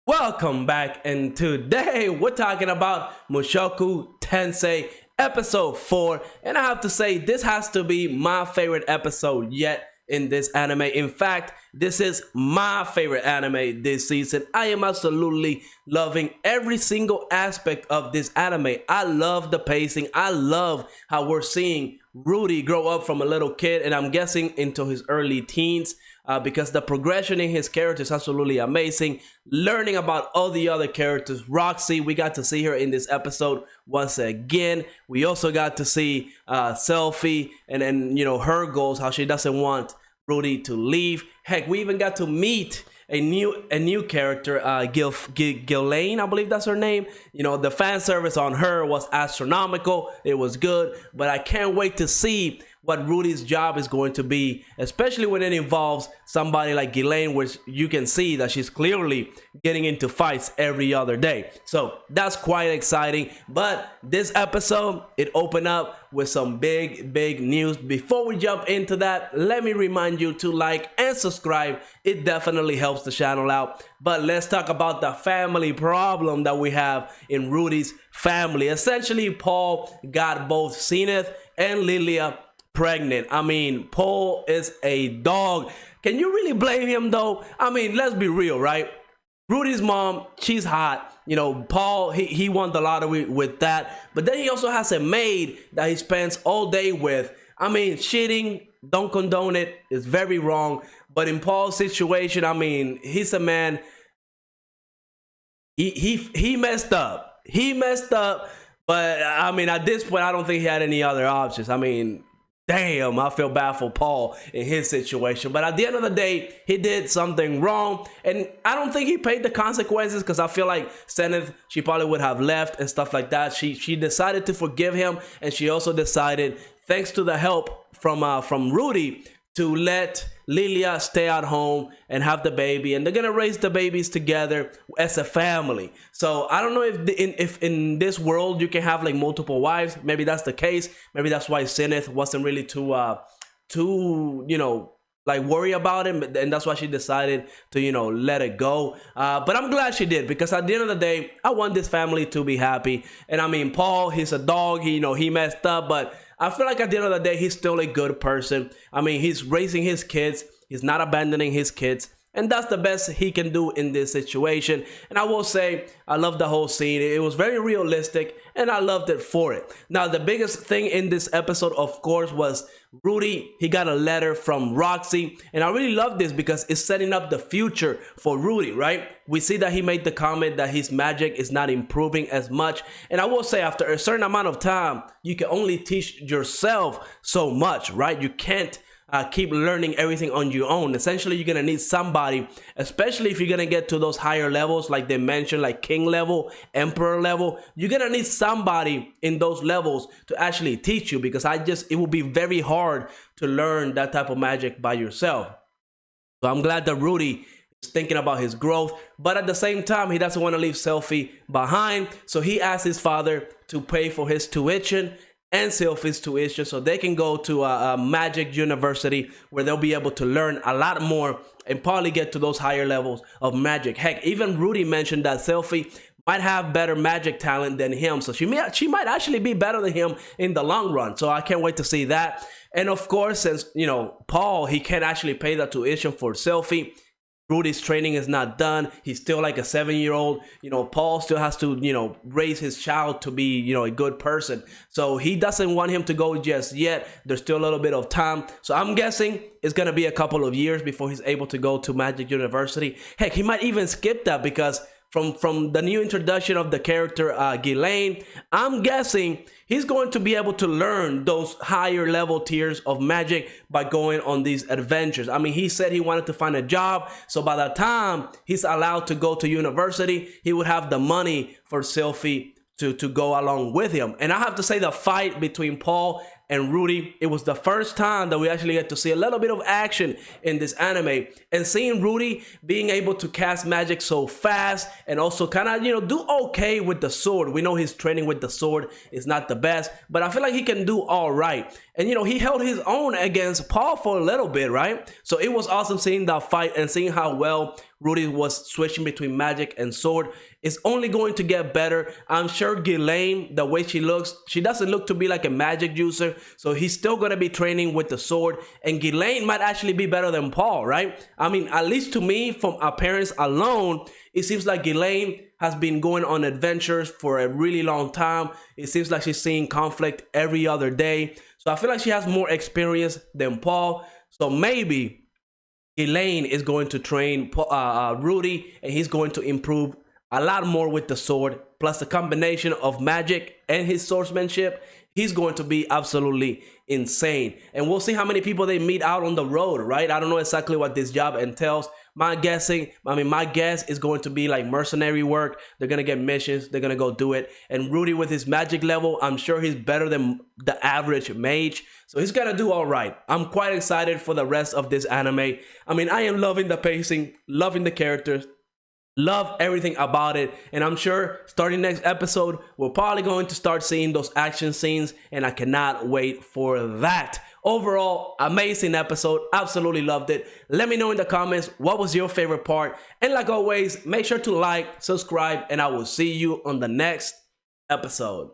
Welcome back, and today we're talking about Mushoku Tensei episode 4, and I have to say this has to be my favorite episode yet in this anime. In fact, this is my favorite anime this season. I am absolutely loving every single aspect of this anime. I love the pacing. I love how we're seeing Rudy grow up from a little kid, and I'm guessing into his early teens. Because the progression in his character is absolutely amazing. Learning about all the other characters. Roxy, we got to see her in this episode once again. We also got to see Selfie and then, her goals, how she doesn't want Rudy to leave. Heck, we even got to meet a new character, Gislaine, I believe that's her name. The fan service on her was astronomical. It was good, but I can't wait to see what Rudy's job is going to be, especially when it involves somebody like Gislaine, which you can see that she's clearly getting into fights every other day. So that's quite exciting. But this episode, it opened up with some big news. Before we jump into that, let me remind you to like and subscribe. It definitely helps the channel out. But let's talk about the family problem that we have in Rudy's family. Essentially, Paul got both Zenith and Lilia pregnant. I mean, Paul is a dog. Can you really blame him though? I mean, let's be real, right? Rudy's mom, she's hot. Paul, he won the lottery with that. But then he also has a maid that he spends all day with. I mean, cheating, don't condone it. It's very wrong. But in Paul's situation, I mean, he's a man. He messed up. He messed up. But I mean, at this point, I don't think he had any other options. I mean, damn, I feel bad for Paul in his situation. But at the end of the day, he did something wrong. And I don't think he paid the consequences, because I feel like Zenith, she probably would have left and stuff like that. She decided to forgive him. And she also decided, thanks to the help from Rudy, to let Lilia stay at home and have the baby, and they're gonna raise the babies together as a family. So I don't know if in this world you can have like multiple wives. Maybe that's the case. Maybe that's why Zenith wasn't really too like worry about it, and that's why she decided to let it go. But I'm glad she did, because at the end of the day, I want this family to be happy. And I mean, Paul, he's a dog. He messed up, but I feel like at the end of the day, he's still a good person. I mean, he's raising his kids. He's not abandoning his kids. And that's the best he can do in this situation. And I will say, I love the whole scene. It was very realistic, and I loved it for it. Now, the biggest thing in this episode, of course, was Rudy. He got a letter from Roxy. And I really love this because it's setting up the future for Rudy, right? We see that he made the comment that his magic is not improving as much. And I will say, after a certain amount of time, you can only teach yourself so much, right? You can't keep learning everything on your own. Essentially, you're gonna need somebody, especially if you're gonna get to those higher levels, like they mentioned, like king level, emperor level. You're gonna need somebody in those levels to actually teach you, because it will be very hard to learn that type of magic by yourself. So I'm glad that Rudy is thinking about his growth, but at the same time, he doesn't want to leave Selfie behind. So he asked his father to pay for his tuition and Selfie's tuition, so they can go to a magic university where they'll be able to learn a lot more and probably get to those higher levels of magic. Heck, even Rudy mentioned that Selfie might have better magic talent than him, so she might actually be better than him in the long run. So I can't wait to see that. And of course, since Paul, he can't actually pay the tuition for Selfie, Rudy's training is not done. He's still like a 7-year-old. Paul still has to, raise his child to be, a good person. So he doesn't want him to go just yet. There's still a little bit of time. So I'm guessing it's going to be a couple of years before he's able to go to Magic University. Heck, he might even skip that, because from the new introduction of the character Gislaine, I'm guessing he's going to be able to learn those higher level tiers of magic by going on these adventures. I mean, he said he wanted to find a job, so by the time he's allowed to go to university, he would have the money for Selfie to go along with him. And I have to say, the fight between Paul and Rudy, it was the first time that we actually get to see a little bit of action in this anime. And seeing Rudy being able to cast magic so fast, and also kind of, do okay with the sword. We know his training with the sword is not the best, but I feel like he can do all right. And, he held his own against Paul for a little bit, right? So it was awesome seeing that fight and seeing how well Rudy was switching between magic and sword. It's only going to get better. I'm sure Gislaine, the way she looks, she doesn't look to be like a magic user, so he's still going to be training with the sword, and Gislaine might actually be better than Paul, right? I mean, at least to me, from appearance alone, it seems like Gislaine has been going on adventures for a really long time. It seems like she's seeing conflict every other day. So I feel like she has more experience than Paul. So maybe Gislaine is going to train Rudy, and he's going to improve a lot more with the sword. Plus the combination of magic and his swordsmanship, he's going to be absolutely insane. And we'll see how many people they meet out on the road, right? I don't know exactly what this job entails. My guess is going to be like mercenary work. They're going to get missions. They're going to go do it. And Rudy, with his magic level, I'm sure he's better than the average mage. So he's going to do all right. I'm quite excited for the rest of this anime. I mean, I am loving the pacing, loving the characters, love everything about it. And I'm sure starting next episode, we're probably going to start seeing those action scenes. And I cannot wait for that. Overall, amazing episode. Absolutely loved it. Let me know in the comments what was your favorite part. And like always, make sure to like, subscribe, and I will see you on the next episode.